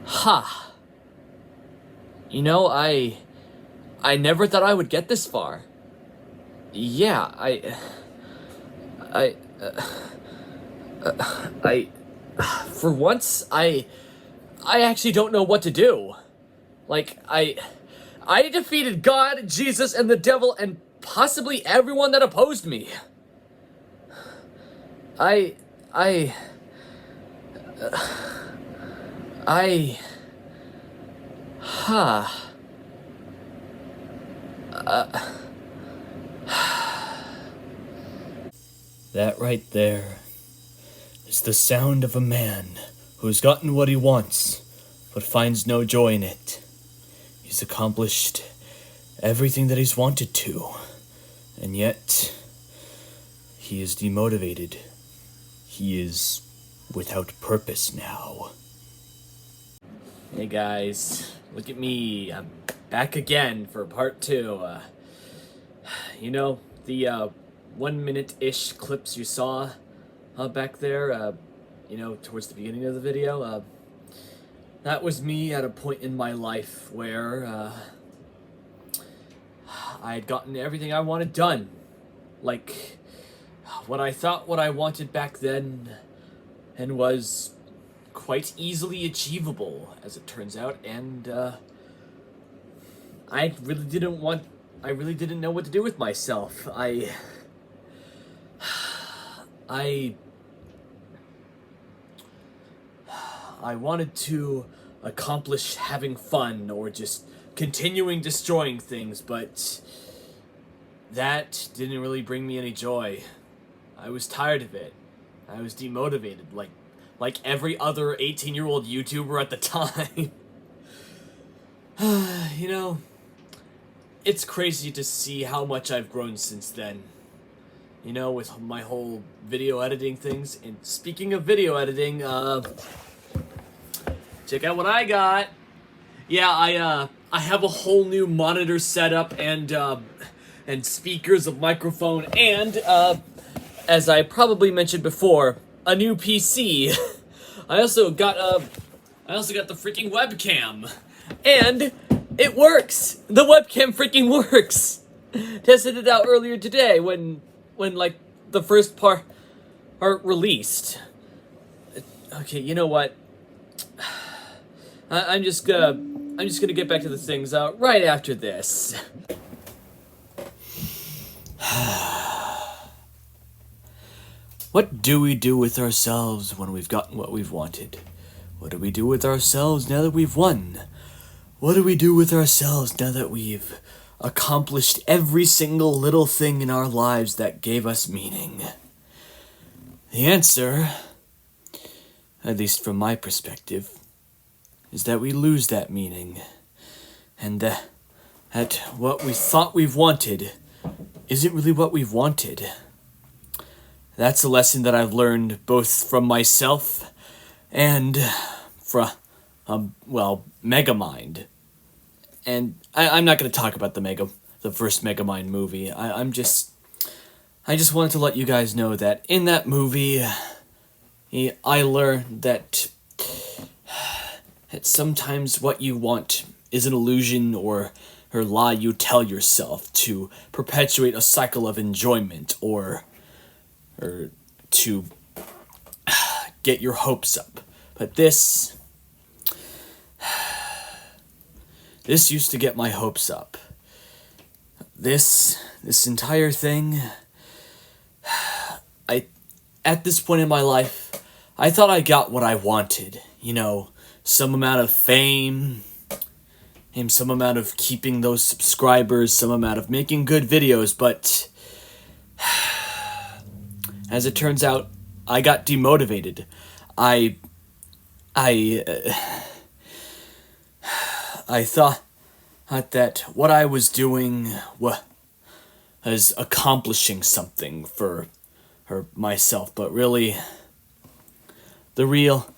Ha! You know, I never thought I would get this far. Yeah, I, I, for once, I actually don't know what to do. Like, I defeated God, Jesus, and the devil, and possibly everyone that opposed me. I, I, I, huh. That right there is the sound of a man who's gotten what he wants, but finds no joy in it. He's accomplished everything that he's wanted to, and yet he is demotivated. He is without purpose now. Hey guys, look at me. I'm back again for part 2. You know, the 1 minute-ish clips you saw back there, towards the beginning of the video, that was me at a point in my life where I had gotten everything I wanted done. Like, what I thought what I wanted back then, and was quite easily achievable, as it turns out, and I really didn't know what to do with myself. I wanted to accomplish having fun or just continuing destroying things, but that didn't really bring me any joy. I was tired of it. I was demotivated, like every other 18-year-old YouTuber at the time. You know, it's crazy to see how much I've grown since then. You know, with my whole video editing things. And speaking of video editing, check out what I got. Yeah, I have a whole new monitor setup and speakers, a microphone, and as I probably mentioned before, a new PC. I also got the freaking webcam, and it works. The webcam freaking works. Tested it out earlier today when like the first part released. Okay, you know what? I'm just gonna get back to the things right after this. What do we do with ourselves when we've gotten what we've wanted? What do we do with ourselves now that we've won? What do we do with ourselves now that we've accomplished every single little thing in our lives that gave us meaning? The answer, at least from my perspective, is that we lose that meaning, and that what we thought we've wanted isn't really what we've wanted. That's a lesson that I've learned both from myself and from, Megamind. And I'm not going to talk about the first Megamind movie. I just wanted to let you guys know that in that movie, I learned that sometimes what you want is an illusion or lie you tell yourself to perpetuate a cycle of enjoyment or to get your hopes up. But this used to get my hopes up. This entire thing, at this point in my life, I thought I got what I wanted. You know, some amount of fame, and some amount of keeping those subscribers, some amount of making good videos, but as it turns out, I got demotivated. I thought that what I was doing was accomplishing something for myself, but really, the real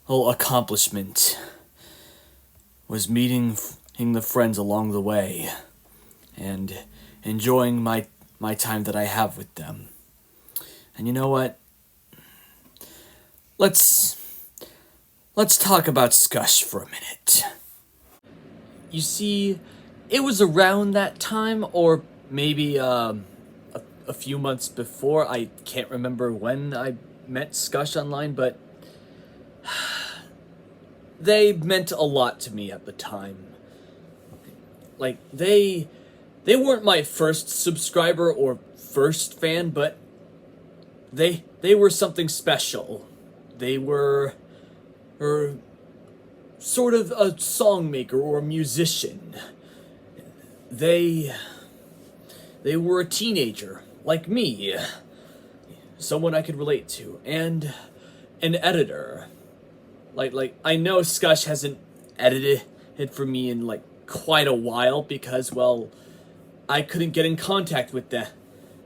whole accomplishment was meeting the friends along the way and enjoying my time that I have with them. And you know what? Let's let's talk about Skush for a minute. You see, it was around that time, or maybe a few months before. I can't remember when I met Skush online, but they meant a lot to me at the time. Like, they weren't my first subscriber or first fan, but they were something special. They were sort of a song maker or a musician. They were a teenager, like me. Someone I could relate to, and an editor. Like I know Skush hasn't edited it for me in like quite a while because, well, I couldn't get in contact with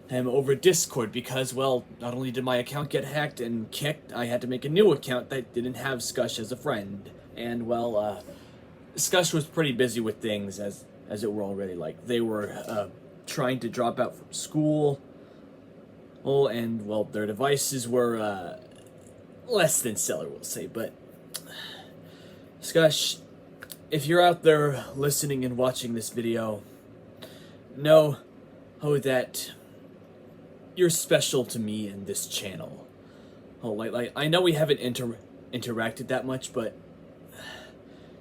him over Discord because, well, not only did my account get hacked and kicked, I had to make a new account that didn't have Skush as a friend. And, well, Skush was pretty busy with things as it were already. Like, they were trying to drop out from school. Oh, and, well, their devices were less than stellar, we'll say. But, Skush, if you're out there listening and watching this video, know that you're special to me and this channel. Like I know we haven't interacted that much, but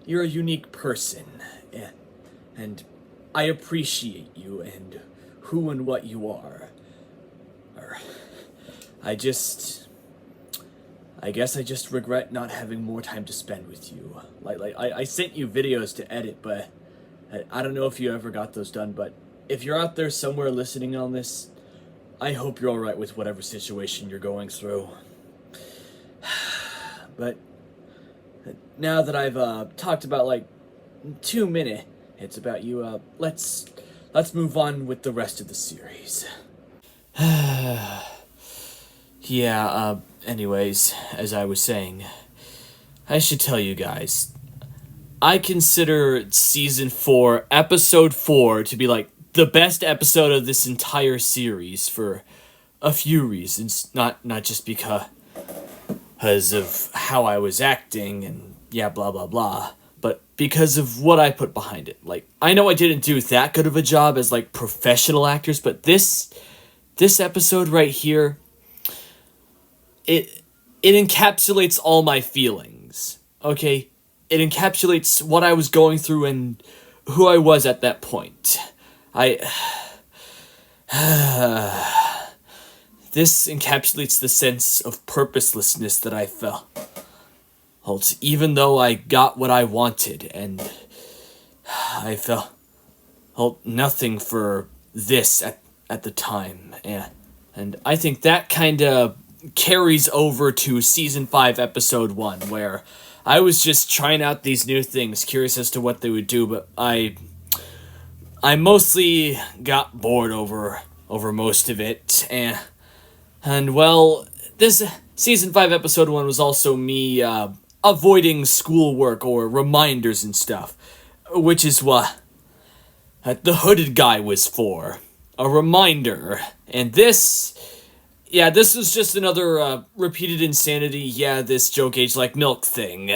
you're a unique person, and I appreciate you and who and what you are. I guess I just regret not having more time to spend with you. Like I sent you videos to edit, but I don't know if you ever got those done, but if you're out there somewhere listening on this, I hope you're alright with whatever situation you're going through. But now that I've talked about like 2 minutes about you, let's move on with the rest of the series. Yeah, anyways, as I was saying, I should tell you guys, I consider Season 4, Episode 4 to be like the best episode of this entire series for a few reasons. Not just because of how I was acting and yeah, blah blah blah, but because of what I put behind it. Like, I know I didn't do that good of a job as like professional actors, but this episode right here, it encapsulates all my feelings. Okay? It encapsulates what I was going through and who I was at that point. This encapsulates the sense of purposelessness that I felt. Even though I got what I wanted, and I felt nothing for this at the time. And I think that kind of carries over to Season 5, Episode 1, where I was just trying out these new things, curious as to what they would do, but I mostly got bored over most of it, and well, this Season 5, Episode 1 was also me, avoiding schoolwork or reminders and stuff, which is what the hooded guy was for, a reminder, and this was just another, repeated insanity, this joke age like milk thing,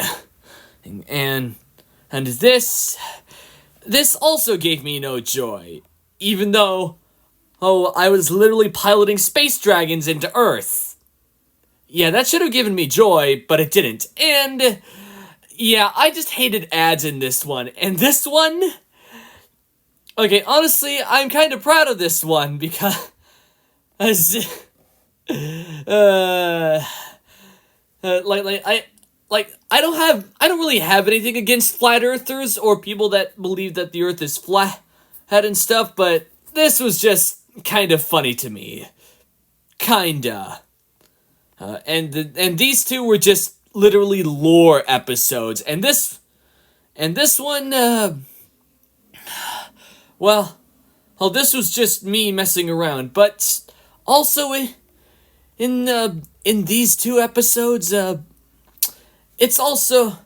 and this also gave me no joy, even though, I was literally piloting space dragons into Earth. Yeah, that should have given me joy, but it didn't. And, yeah, I just hated ads in this one. And this one, okay, honestly, I'm kind of proud of this one, because, I don't really have anything against flat earthers or people that believe that the earth is flat and stuff, but this was just kind of funny to me. Kinda. And these two were just literally lore episodes, and this one, this was just me messing around, but also in these two episodes, it's also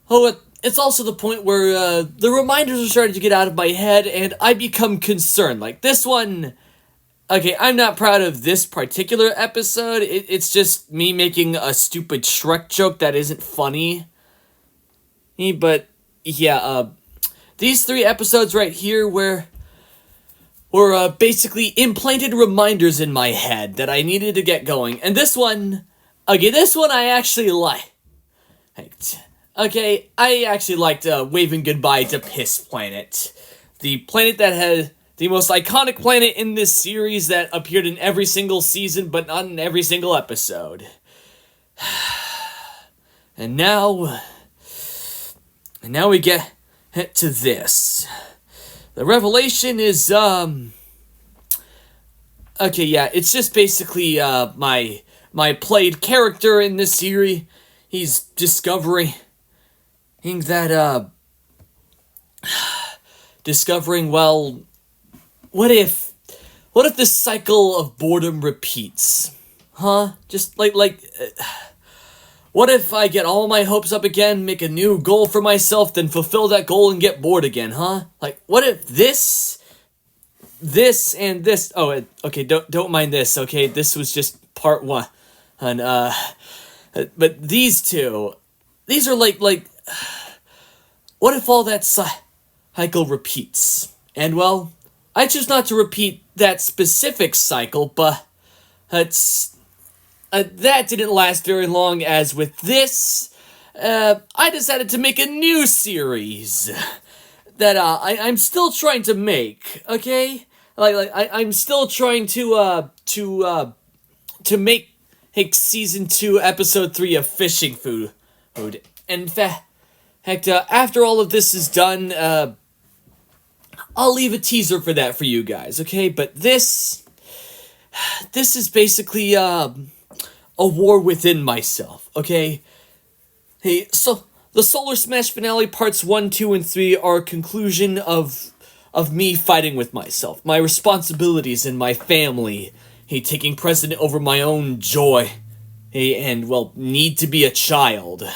the point where the reminders are starting to get out of my head, and I become concerned. Like this one, Okay, I'm not proud of this particular episode. It's just me making a stupid Shrek joke that isn't funny. But yeah, these 3 episodes right here were basically implanted reminders in my head that I needed to get going. And this one, this one I actually liked. Okay, I actually liked Waving Goodbye to Piss Planet. The planet that had the most iconic planet in this series that appeared in every single season, but not in every single episode. And now we get to this. The revelation is, okay, yeah, it's just basically, my played character in this series. He's discovering that, well, what if this cycle of boredom repeats? Huh? Just what if I get all my hopes up again, make a new goal for myself, then fulfill that goal and get bored again, huh? Like, what if this, and this, okay, don't mind this, okay? This was just part 1. And, but these 2, these are like, what if all that cycle repeats? And, well, I choose not to repeat that specific cycle, but that didn't last very long, as with this, I decided to make a new series that, I'm still trying to make, okay? I'm still trying to make season 2, episode 3 of Fishing Food. In fact, after all of this is done, I'll leave a teaser for that for you guys, okay? But this is basically, a war within myself, okay? Hey, so the Solar Smash finale parts 1, 2, and 3 are a conclusion of me fighting with myself, my responsibilities and my family, taking precedent over my own joy, and, well, need to be a child.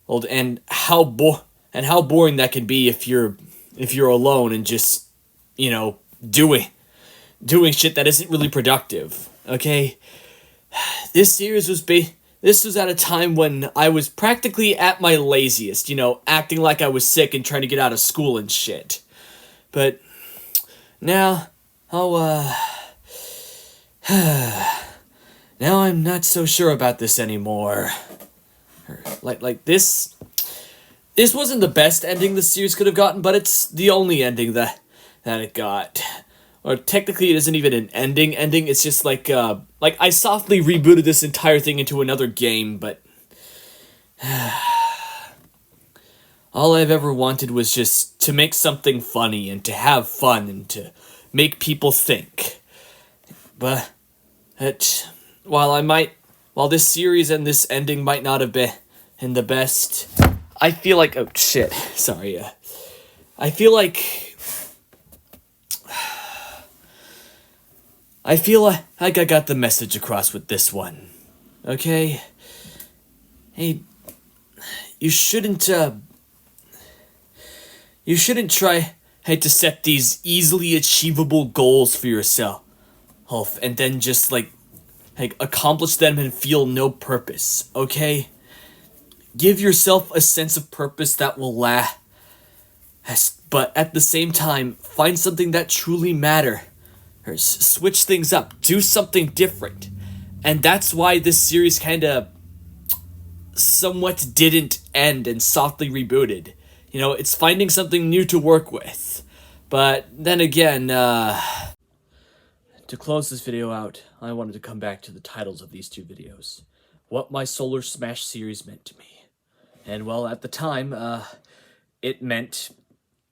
Well, and how boring that can be if you're alone and just, doing shit that isn't really productive, okay? This series was at a time when I was practically at my laziest, acting like I was sick and trying to get out of school and shit. But now, now I'm not so sure about this anymore. Like this wasn't the best ending the series could have gotten, but it's the only ending that it got. Or technically it isn't even an ending, it's just like I softly rebooted this entire thing into another game, but all I've ever wanted was just to make something funny and to have fun and to make people think. But while this series and this ending might not have been the best, I feel like, oh shit, sorry, I feel like I got the message across with this one, okay? Hey, you shouldn't try, to set these easily achievable goals for yourself, and then just, accomplish them and feel no purpose, okay? Give yourself a sense of purpose that will last, but at the same time, find something that truly matters. Switch things up, do something different. And that's why this series kinda somewhat didn't end and softly rebooted. It's finding something new to work with. But then again, to close this video out, I wanted to come back to the titles of these 2 videos. What my Solar Smash series meant to me. And well, at the time, it meant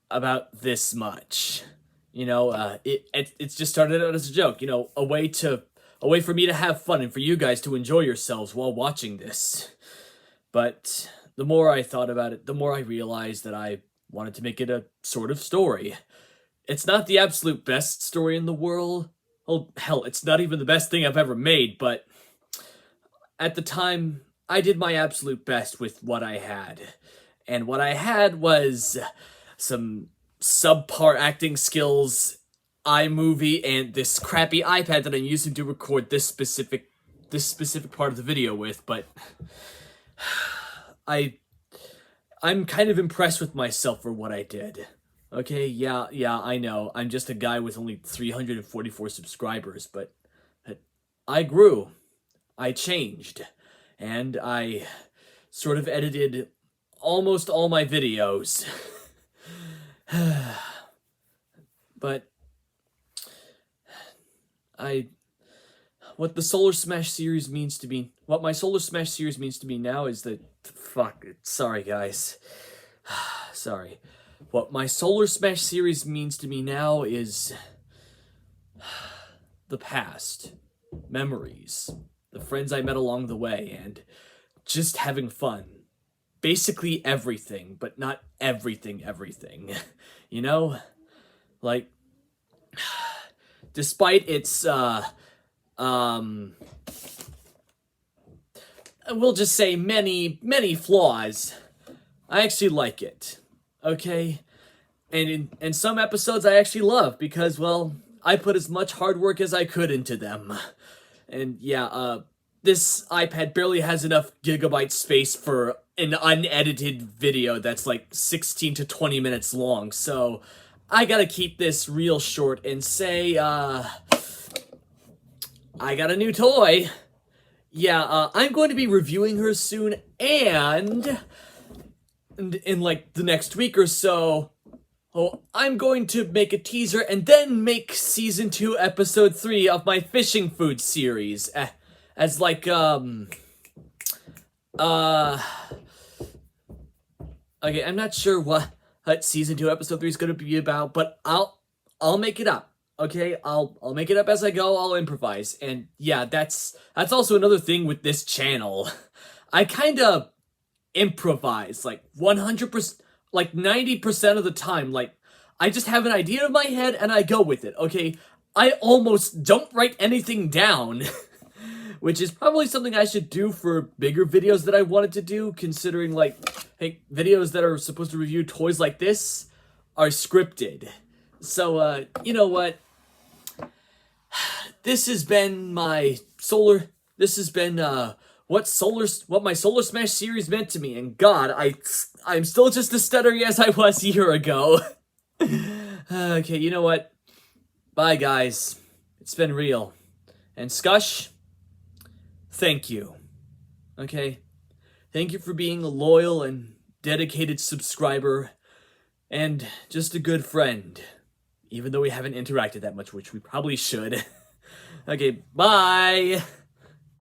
about this much. It's just started out as a joke, a way for me to have fun and for you guys to enjoy yourselves while watching this. But the more I thought about it, the more I realized that I wanted to make it a sort of story. It's not the absolute best story in the world. Oh, hell, it's not even the best thing I've ever made, but at the time, I did my absolute best with what I had. And what I had was some subpar acting skills iMovie and this crappy iPad that I'm using to record this specific part of the video with, but I'm kind of impressed with myself for what I did. Okay, yeah, I know. I'm just a guy with only 344 subscribers, but I grew. I changed. And I sort of edited almost all my videos. But what my Solar Smash series means to me now is that, sorry guys. Sorry. What my Solar Smash series means to me now is the past, memories, the friends I met along the way, and just having fun. Basically everything, but not everything. You know? Like, despite its, we'll just say many flaws, I actually like it. Okay? And in some episodes I actually love, because, well, I put as much hard work as I could into them. And yeah, this iPad barely has enough gigabyte space for an unedited video that's like 16 to 20 minutes long, so I gotta keep this real short and say, I got a new toy. Yeah, I'm going to be reviewing her soon, and in like the next week or so, I'm going to make a teaser and then make Season 2, Episode 3 of my fishing food series, as like, okay, I'm not sure what Season 2, Episode 3 is going to be about, but I'll make it up. Okay, I'll make it up as I go. I'll improvise, and yeah, that's also another thing with this channel. I kind of improvise like 100%, like 90% of the time. Like, I just have an idea in my head and I go with it. Okay, I almost don't write anything down, which is probably something I should do for bigger videos that I wanted to do. Considering, like, hey, videos that are supposed to review toys like this are scripted. So, you know what? This has been my what my Solar Smash series meant to me, and God, I'm still just as stuttery as I was a year ago. Okay, you know what? Bye, guys. It's been real. And Scush, thank you. Okay? Thank you for being a loyal and dedicated subscriber, and just a good friend. Even though we haven't interacted that much, which we probably should. Okay, bye!